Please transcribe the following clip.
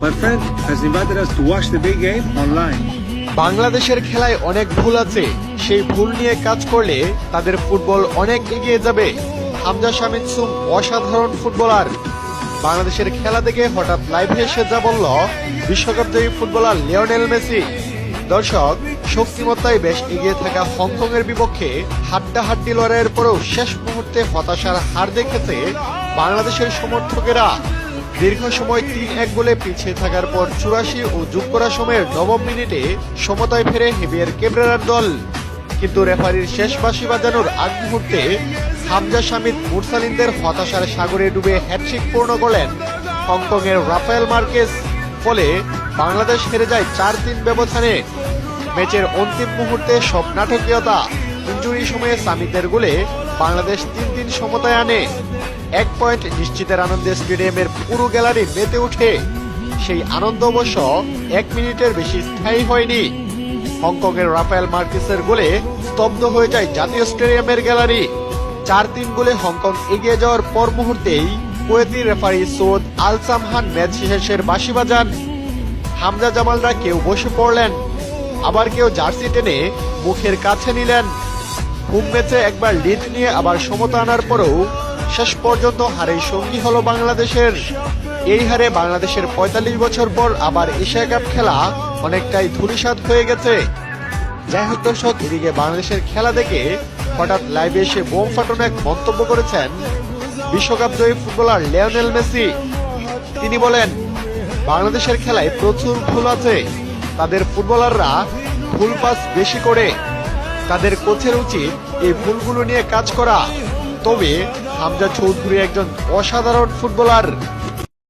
My friend has invited us to watch the big game online. বাংলাদেশের খেলায় অনেক ভুল আছে, সেই ভুল নিয়ে কাজ করলে তাদের ফুটবল অনেক এগিয়ে যাবে। হামজা শামিদ সুম অসাধারণ ফুটবলার। বাংলাদেশের খেলা দেখে হঠাৎ লাইভে এসে যা বলল বিশ্বকাপজয়ী ফুটবলার লিওনেল মেসি। দর্শক, শক্তিমত্তায় বেশ এগিয়ে থাকা হংকংয়ের বিপক্ষে হাড্ডাহাড্ডি লড়াইয়ের পরেও শেষ মুহূর্তে হতাশার হার দেখেছে বাংলাদেশের সমর্থকেরা। দীর্ঘ সময় ৩-১ গোলে পিছিয়ে থাকার পর ৮৪ ও যোগ করা সময়ের ৯ম মিনিটে সমতায় ফেরে হেভিয়ার কেব্রেরার দল। কিন্তু রেফারির শেষ বাঁশি বাজানোর আগ মুহূর্তে হামজা শামিদ মুরসালিনদের হতাশার সাগরে ডুবে হ্যাটট্রিক পূর্ণ করলেন হংকংয়ের রাফায়েল মার্কেস। ফলে বাংলাদেশ হেরে যায় ৪-৩ ব্যবধানে। ম্যাচের অন্তিম মুহূর্তে সব নাটকীয়তা, ইনজুরি সময়ে সামিদের গোলে বাংলাদেশ ৩-৩ সমতায় আনে। ১ পয়েন্ট নিশ্চিতের আনন্দে স্টেডিয়ামের পুরো গ্যালারি মেতে ওঠে। সেই আনন্দ অবশ্য ১ মিনিটের বেশি স্থায়ী হয়নি। হংকংয়ের রাফায়েল মার্কেসের গোলে স্তব্ধ হয়ে যায় জাতীয় স্টেডিয়ামের গ্যালারি। ৪-৩ গোলে হংকং এগিয়ে যাওয়ার পর মুহূর্তেই কুয়েতি রেফারি সৌদ আল সামহান ম্যাচ শেষের বাঁশি বাজান। হামজা জামালরা কেউ বসে পড়লেন, আবার কেউ জার্সি টেনে মুখের কাছে নিলেন। হোম ম্যাচে একবার লিড নিয়ে আবার সমতা আনার পরেও শেষ পর্যন্ত হারেই সঙ্গী হলো বাংলাদেশের। এই হারে বাংলাদেশের ৪৫ বছর পর আবার এশিয়া কাপ খেলা অনেকটাই ধূলিসাৎ হয়ে গেছে। যাই হোক দর্শক, এদিকে বাংলাদেশের খেলা দেখে হঠাৎ লাইভে এসে বোম ফাটানো এক মন্তব্য করেছেন বিশ্বকাপ জয়ী ফুটবলার লিওনেল মেসি। তিনি বলেন, বাংলাদেশের খেলায় প্রচুর ভুল আছে, তাদের ফুটবলাররা ভুল পাস বেশি করে, তাদের কোচের উচিত এই ভুলগুলো নিয়ে কাজ করা। তবে হামজা চৌধুরী একজন অসাধারণ ফুটবলার।